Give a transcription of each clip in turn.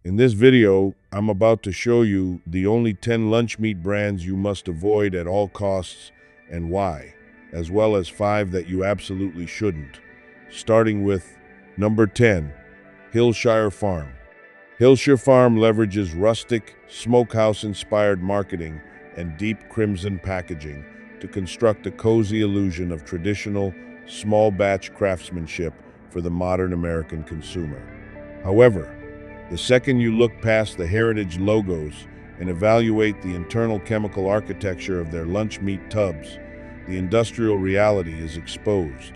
In this video, I'm about to show you the only 10 lunch meat brands you must avoid at all costs and why, as well as 5 that you absolutely shouldn't. Starting with number 10, Hillshire Farm. Hillshire Farm leverages rustic, smokehouse-inspired marketing and deep crimson packaging to construct a cozy illusion of traditional, small-batch craftsmanship for the modern American consumer. However, the second you look past the heritage logos and evaluate the internal chemical architecture of their lunch meat tubs, the industrial reality is exposed.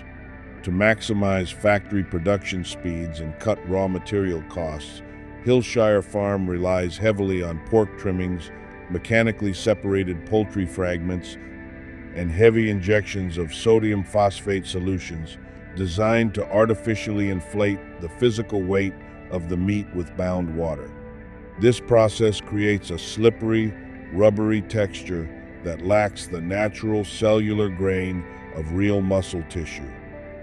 To maximize factory production speeds and cut raw material costs, Hillshire Farm relies heavily on pork trimmings, mechanically separated poultry fragments, and heavy injections of sodium phosphate solutions designed to artificially inflate the physical weight of the meat with bound water. This process creates a slippery, rubbery texture that lacks the natural cellular grain of real muscle tissue.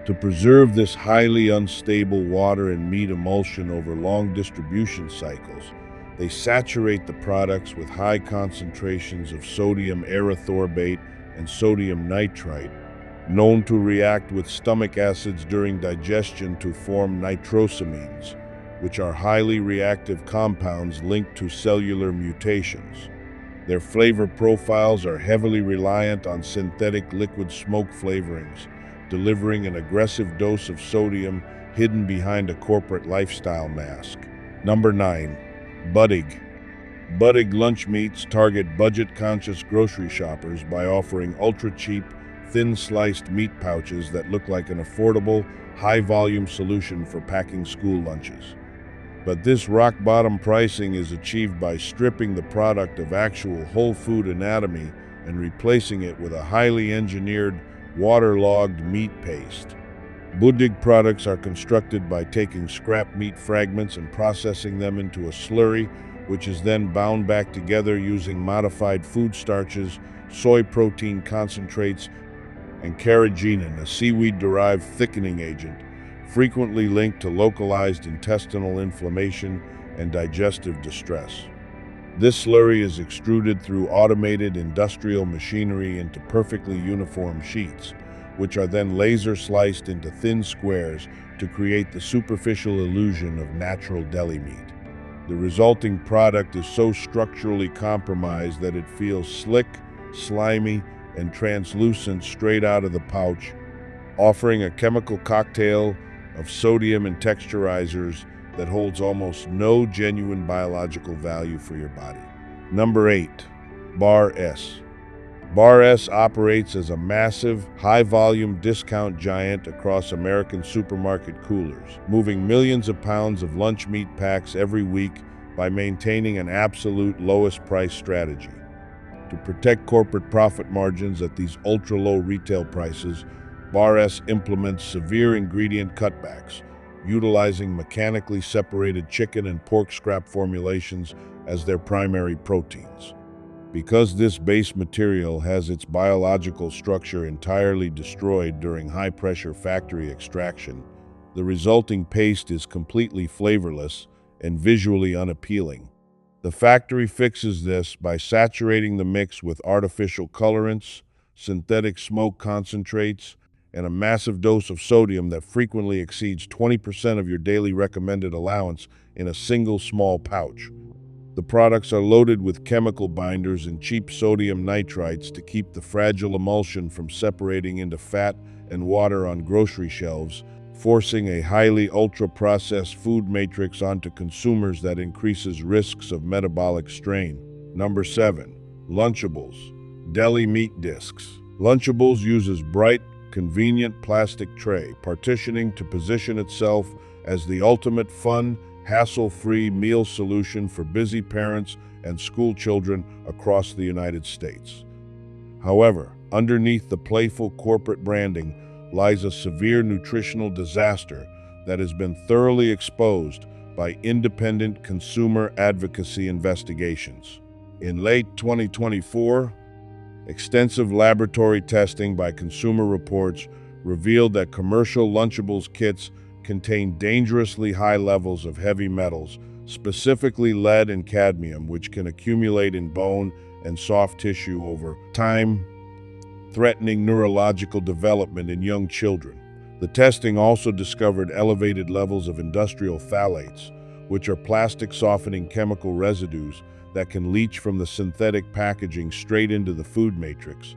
To preserve this highly unstable water and meat emulsion over long distribution cycles, they saturate the products with high concentrations of sodium erythorbate and sodium nitrite, known to react with stomach acids during digestion to form nitrosamines, which are highly reactive compounds linked to cellular mutations. Their flavor profiles are heavily reliant on synthetic liquid smoke flavorings, delivering an aggressive dose of sodium hidden behind a corporate lifestyle mask. Number 9. Buddig. Buddig lunch meats target budget-conscious grocery shoppers by offering ultra-cheap, thin-sliced meat pouches that look like an affordable, high-volume solution for packing school lunches. But this rock-bottom pricing is achieved by stripping the product of actual whole food anatomy and replacing it with a highly engineered, waterlogged meat paste. Buddig products are constructed by taking scrap meat fragments and processing them into a slurry, which is then bound back together using modified food starches, soy protein concentrates, and carrageenan, a seaweed-derived thickening agent, frequently linked to localized intestinal inflammation and digestive distress. This slurry is extruded through automated industrial machinery into perfectly uniform sheets, which are then laser sliced into thin squares to create the superficial illusion of natural deli meat. The resulting product is so structurally compromised that it feels slick, slimy, and translucent straight out of the pouch, offering a chemical cocktail of sodium and texturizers that holds almost no genuine biological value for your body. Number 8. Bar S. Bar S operates as a massive, high-volume discount giant across American supermarket coolers, moving millions of pounds of lunch meat packs every week by maintaining an absolute lowest price strategy. To protect corporate profit margins at these ultra-low retail prices, Bar S implements severe ingredient cutbacks, utilizing mechanically separated chicken and pork scrap formulations as their primary proteins. Because this base material has its biological structure entirely destroyed during high-pressure factory extraction, the resulting paste is completely flavorless and visually unappealing. The factory fixes this by saturating the mix with artificial colorants, synthetic smoke concentrates, and a massive dose of sodium that frequently exceeds 20% of your daily recommended allowance in a single small pouch. The products are loaded with chemical binders and cheap sodium nitrites to keep the fragile emulsion from separating into fat and water on grocery shelves, forcing a highly ultra-processed food matrix onto consumers that increases risks of metabolic strain. Number 7. Lunchables. Deli meat discs. Lunchables uses bright, convenient plastic tray partitioning to position itself as the ultimate fun, hassle-free meal solution for busy parents and school children across the United States. However, underneath the playful corporate branding lies a severe nutritional disaster that has been thoroughly exposed by independent consumer advocacy investigations. In late 2024, extensive laboratory testing by Consumer Reports revealed that commercial Lunchables kits contain dangerously high levels of heavy metals specifically lead and cadmium, which can accumulate in bone and soft tissue over time, threatening neurological development in young children. The testing also discovered elevated levels of industrial phthalates, which are plastic softening chemical residues that can leach from the synthetic packaging straight into the food matrix,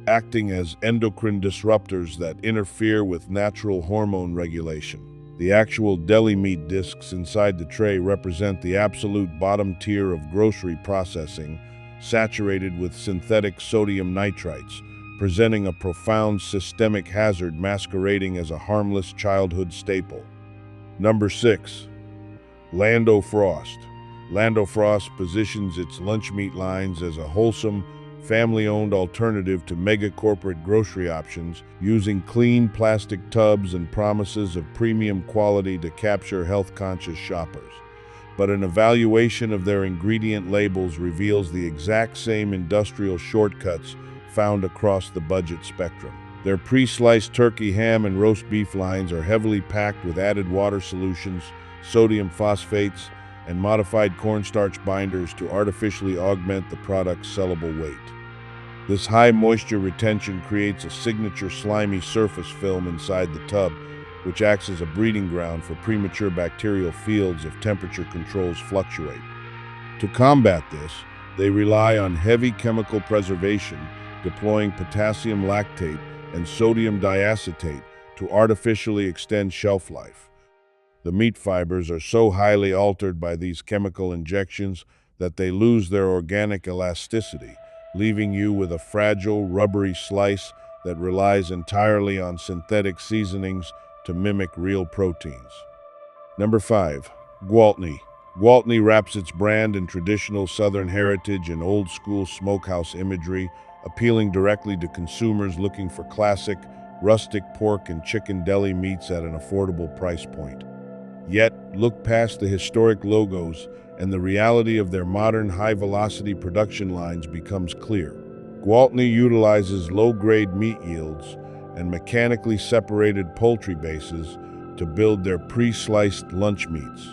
acting as endocrine disruptors that interfere with natural hormone regulation. The actual deli meat discs inside the tray represent the absolute bottom tier of grocery processing, saturated with synthetic sodium nitrites, presenting a profound systemic hazard masquerading as a harmless childhood staple. Number 6. Lando Frost. Lando Frost positions its lunch meat lines as a wholesome, family-owned alternative to mega-corporate grocery options, using clean plastic tubs and promises of premium quality to capture health-conscious shoppers. But an evaluation of their ingredient labels reveals the exact same industrial shortcuts found across the budget spectrum. Their pre-sliced turkey, ham, and roast beef lines are heavily packed with added water solutions, sodium phosphates, and modified cornstarch binders to artificially augment the product's sellable weight. This high moisture retention creates a signature slimy surface film inside the tub, which acts as a breeding ground for premature bacterial fields if temperature controls fluctuate. To combat this, they rely on heavy chemical preservation, deploying potassium lactate and sodium diacetate to artificially extend shelf life. The meat fibers are so highly altered by these chemical injections that they lose their organic elasticity, leaving you with a fragile, rubbery slice that relies entirely on synthetic seasonings to mimic real proteins. Number 5. Gwaltney. Gwaltney wraps its brand in traditional Southern heritage and old-school smokehouse imagery, appealing directly to consumers looking for classic, rustic pork and chicken deli meats at an affordable price point. Yet, look past the historic logos, and the reality of their modern high-velocity production lines becomes clear. Gwaltney utilizes low-grade meat yields and mechanically separated poultry bases to build their pre-sliced lunch meats.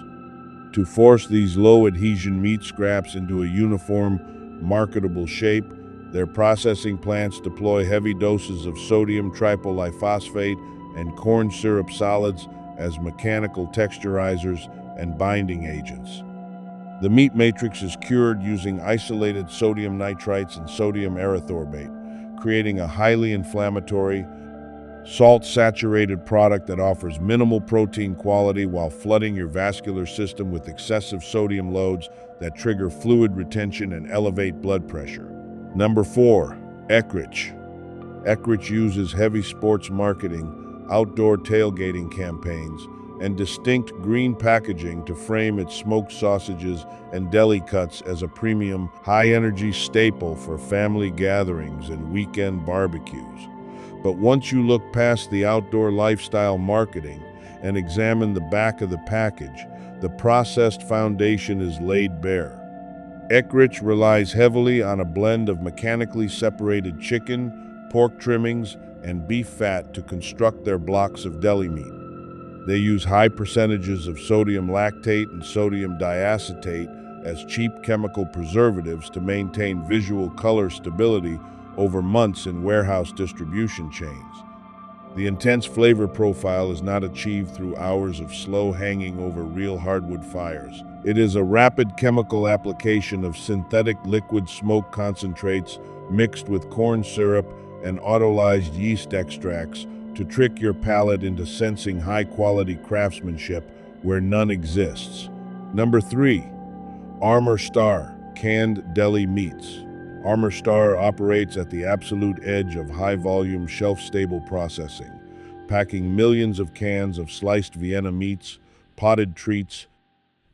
To force these low-adhesion meat scraps into a uniform, marketable shape, their processing plants deploy heavy doses of sodium tripolyphosphate and corn syrup solids as mechanical texturizers and binding agents. The meat matrix is cured using isolated sodium nitrites and sodium erythorbate, creating a highly inflammatory, salt-saturated product that offers minimal protein quality while flooding your vascular system with excessive sodium loads that trigger fluid retention and elevate blood pressure. Number 4. Eckrich. Eckrich uses heavy sports marketing, outdoor tailgating campaigns, and distinct green packaging to frame its smoked sausages and deli cuts as a premium, high-energy staple for family gatherings and weekend barbecues. But once you look past the outdoor lifestyle marketing and examine the back of the package, the processed foundation is laid bare. Eckrich relies heavily on a blend of mechanically separated chicken, pork trimmings, and beef fat to construct their blocks of deli meat. They use high percentages of sodium lactate and sodium diacetate as cheap chemical preservatives to maintain visual color stability over months in warehouse distribution chains. The intense flavor profile is not achieved through hours of slow hanging over real hardwood fires. It is a rapid chemical application of synthetic liquid smoke concentrates mixed with corn syrup and autolyzed yeast extracts to trick your palate into sensing high-quality craftsmanship where none exists. Number 3. Armor Star Canned Deli Meats. Armor Star operates at the absolute edge of high-volume, shelf-stable processing, packing millions of cans of sliced Vienna meats, potted treats,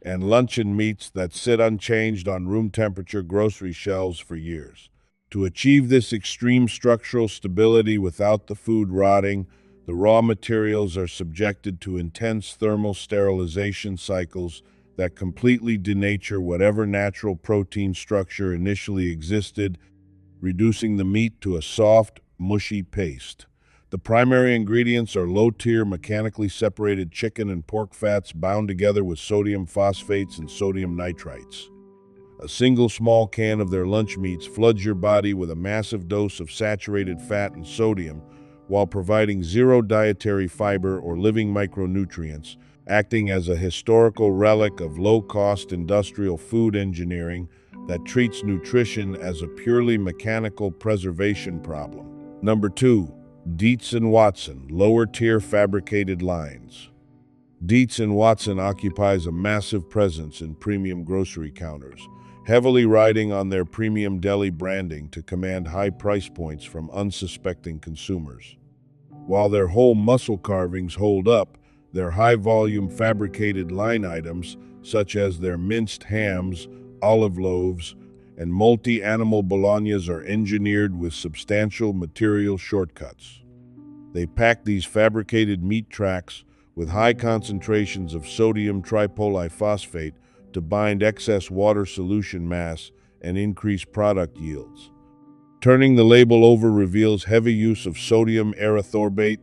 and luncheon meats that sit unchanged on room-temperature grocery shelves for years. To achieve this extreme structural stability without the food rotting, the raw materials are subjected to intense thermal sterilization cycles that completely denature whatever natural protein structure initially existed, reducing the meat to a soft, mushy paste. The primary ingredients are low-tier mechanically separated chicken and pork fats bound together with sodium phosphates and sodium nitrites. A single small can of their lunch meats floods your body with a massive dose of saturated fat and sodium while providing zero dietary fiber or living micronutrients, acting as a historical relic of low-cost industrial food engineering that treats nutrition as a purely mechanical preservation problem. Number 2. Dietz & Watson, lower-tier fabricated lines. Dietz & Watson occupies a massive presence in premium grocery counters, heavily riding on their premium deli branding to command high price points from unsuspecting consumers. While their whole muscle carvings hold up, their high-volume fabricated line items, such as their minced hams, olive loaves, and multi-animal bolognas, are engineered with substantial material shortcuts. They pack these fabricated meat tracks with high concentrations of sodium tripolyphosphate to bind excess water solution mass and increase product yields. Turning the label over reveals heavy use of sodium erythorbate,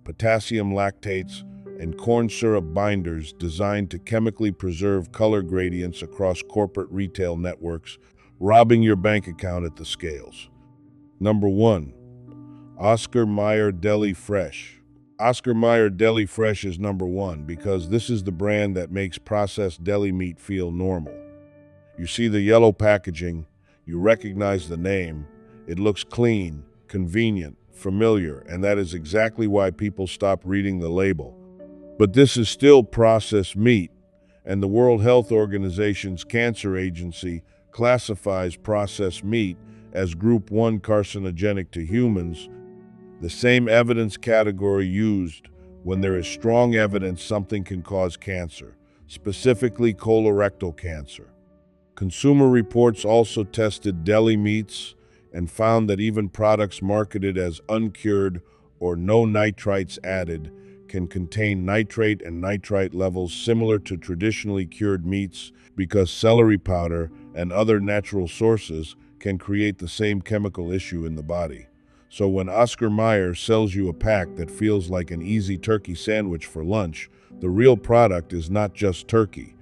potassium lactates, and corn syrup binders designed to chemically preserve color gradients across corporate retail networks, robbing your bank account at the scales. Number 1. Oscar Mayer Deli Fresh. Oscar Mayer Deli Fresh is number 1 because this is the brand that makes processed deli meat feel normal. You see the yellow packaging, you recognize the name, it looks clean, convenient, familiar, and that is exactly why people stop reading the label. But this is still processed meat, and the World Health Organization's Cancer Agency classifies processed meat as Group 1 carcinogenic to humans, the same evidence category used when there is strong evidence something can cause cancer, specifically colorectal cancer. Consumer Reports also tested deli meats and found that even products marketed as uncured or no nitrites added can contain nitrate and nitrite levels similar to traditionally cured meats because celery powder and other natural sources can create the same chemical issue in the body. So when Oscar Mayer sells you a pack that feels like an easy turkey sandwich for lunch, the real product is not just turkey.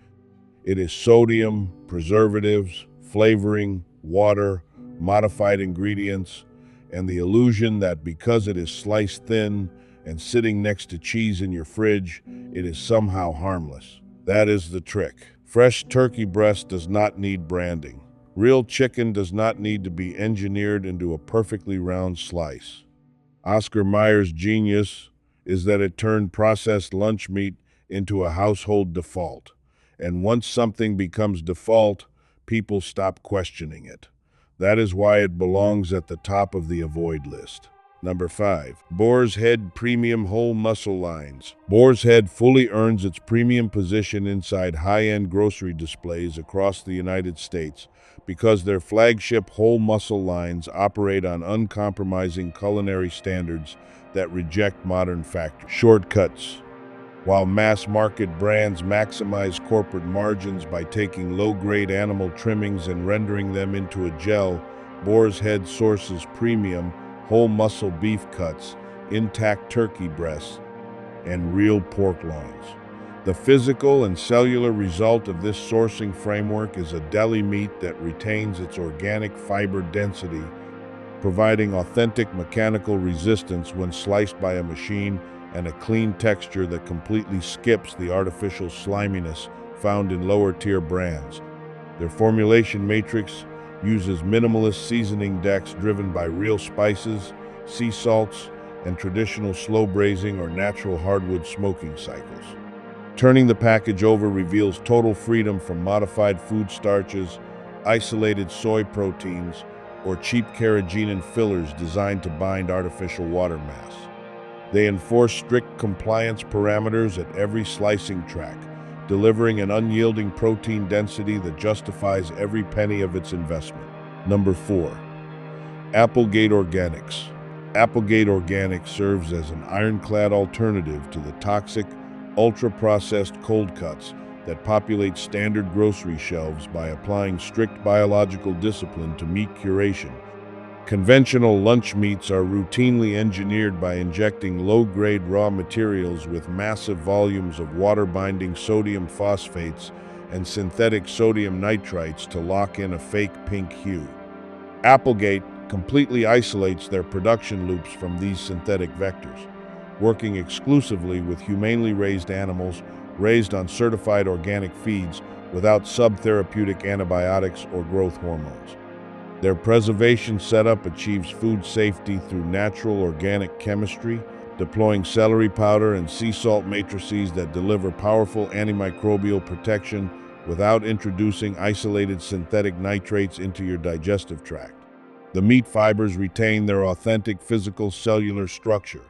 It is sodium, preservatives, flavoring, water, modified ingredients, and the illusion that because it is sliced thin and sitting next to cheese in your fridge, it is somehow harmless. That is the trick. Fresh turkey breast does not need branding. Real chicken does not need to be engineered into a perfectly round slice. Oscar Mayer's genius is that it turned processed lunch meat into a household default. And once something becomes default, people stop questioning it. That is why it belongs at the top of the avoid list. Number 5. Boar's Head Premium Whole Muscle Lines. Boar's Head fully earns its premium position inside high-end grocery displays across the United States because their flagship whole muscle lines operate on uncompromising culinary standards that reject modern factory shortcuts. While mass-market brands maximize corporate margins by taking low-grade animal trimmings and rendering them into a gel, Boar's Head sources premium, whole muscle beef cuts, intact turkey breasts, and real pork loins. The physical and cellular result of this sourcing framework is a deli meat that retains its organic fiber density, providing authentic mechanical resistance when sliced by a machine and a clean texture that completely skips the artificial sliminess found in lower-tier brands. Their formulation matrix uses minimalist seasoning decks driven by real spices, sea salts, and traditional slow braising or natural hardwood smoking cycles. Turning the package over reveals total freedom from modified food starches, isolated soy proteins, or cheap carrageenan fillers designed to bind artificial water mass. They enforce strict compliance parameters at every slicing track, delivering an unyielding protein density that justifies every penny of its investment. Number 4. Applegate Organics. Applegate Organics serves as an ironclad alternative to the toxic, ultra-processed cold cuts that populate standard grocery shelves by applying strict biological discipline to meat curation. Conventional lunch meats are routinely engineered by injecting low-grade raw materials with massive volumes of water-binding sodium phosphates and synthetic sodium nitrites to lock in a fake pink hue. Applegate completely isolates their production loops from these synthetic vectors, working exclusively with humanely raised animals raised on certified organic feeds without subtherapeutic antibiotics or growth hormones. Their preservation setup achieves food safety through natural organic chemistry, deploying celery powder and sea salt matrices that deliver powerful antimicrobial protection without introducing isolated synthetic nitrates into your digestive tract. The meat fibers retain their authentic physical cellular structure,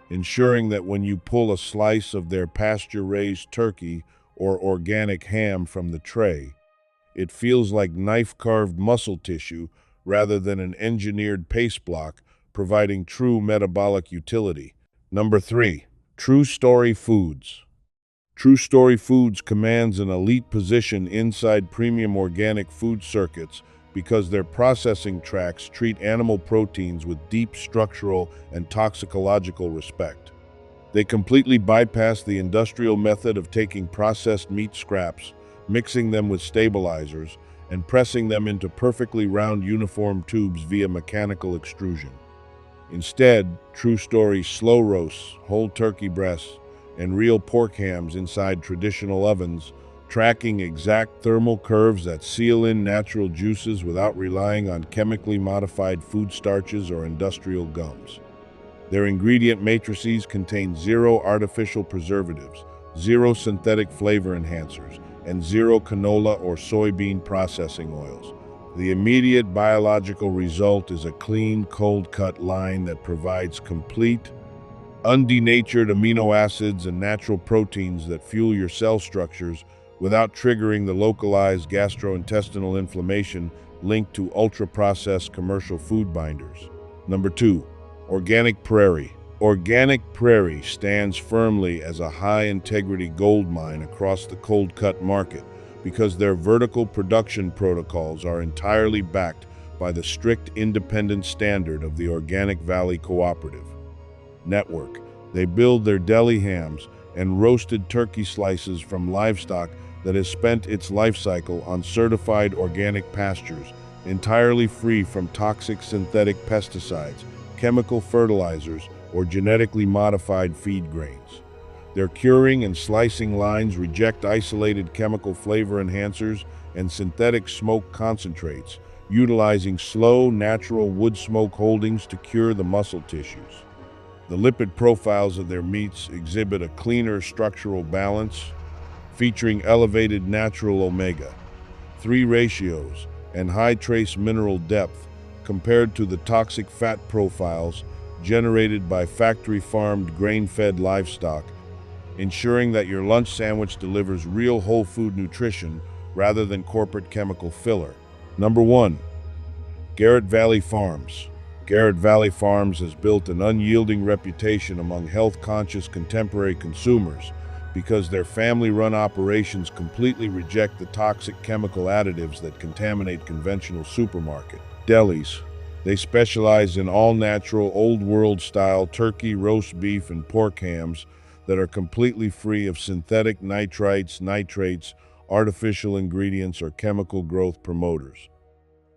ensuring that when you pull a slice of their pasture-raised turkey or organic ham from the tray, it feels like knife-carved muscle tissue rather than an engineered paste block, providing true metabolic utility. Number 3. True Story Foods. True Story Foods commands an elite position inside premium organic food circuits because their processing tracks treat animal proteins with deep structural and toxicological respect. They completely bypass the industrial method of taking processed meat scraps, mixing them with stabilizers, and pressing them into perfectly round uniform tubes via mechanical extrusion. Instead, True Story slow roasts whole turkey breasts and real pork hams inside traditional ovens, tracking exact thermal curves that seal in natural juices without relying on chemically modified food starches or industrial gums. Their ingredient matrices contain 0 artificial preservatives, 0 synthetic flavor enhancers, and 0 canola or soybean processing oils. The immediate biological result is a clean, cold-cut line that provides complete, undenatured amino acids and natural proteins that fuel your cell structures without triggering the localized gastrointestinal inflammation linked to ultra-processed commercial food binders. Number 2. Organic Prairie. Organic Prairie stands firmly as a high-integrity gold mine across the cold-cut market because their vertical production protocols are entirely backed by the strict independent standard of the Organic Valley Cooperative Network. They build their deli hams and roasted turkey slices from livestock that has spent its life cycle on certified organic pastures, entirely free from toxic synthetic pesticides, chemical fertilizers, or genetically modified feed grains. Their curing and slicing lines reject isolated chemical flavor enhancers and synthetic smoke concentrates, utilizing slow, natural wood smoke holdings to cure the muscle tissues. The lipid profiles of their meats exhibit a cleaner structural balance, featuring elevated natural omega-3 ratios and high trace mineral depth compared to the toxic fat profiles generated by factory-farmed grain-fed livestock, ensuring that your lunch sandwich delivers real whole food nutrition rather than corporate chemical filler. Number 1. Garrett Valley Farms. Garrett Valley Farms has built an unyielding reputation among health-conscious contemporary consumers because their family-run operations completely reject the toxic chemical additives that contaminate conventional supermarket delis. They specialize in all-natural, old-world-style turkey, roast beef, and pork hams that are completely free of synthetic nitrites, nitrates, artificial ingredients, or chemical growth promoters.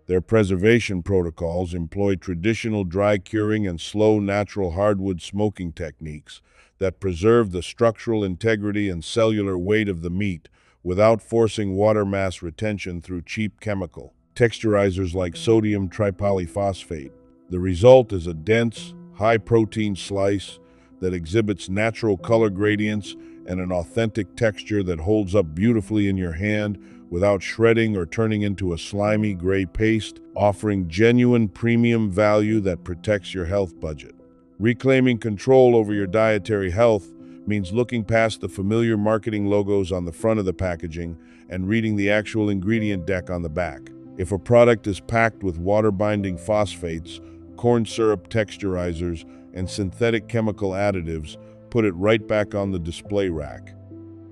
Their preservation protocols employ traditional dry curing and slow natural hardwood smoking techniques that preserve the structural integrity and cellular weight of the meat without forcing water mass retention through cheap chemical texturizers like sodium tripolyphosphate. The result is a dense, high-protein slice that exhibits natural color gradients and an authentic texture that holds up beautifully in your hand without shredding or turning into a slimy gray paste, offering genuine premium value that protects your health budget. Reclaiming control over your dietary health means looking past the familiar marketing logos on the front of the packaging and reading the actual ingredient deck on the back. If a product is packed with water-binding phosphates, corn syrup texturizers, and synthetic chemical additives, put it right back on the display rack.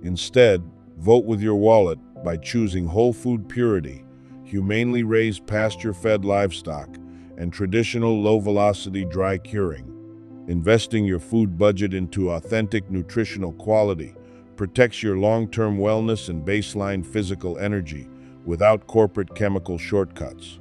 Instead, vote with your wallet by choosing whole food purity, humanely raised pasture-fed livestock, and traditional low-velocity dry curing. Investing your food budget into authentic nutritional quality protects your long-term wellness and baseline physical energy without corporate chemical shortcuts.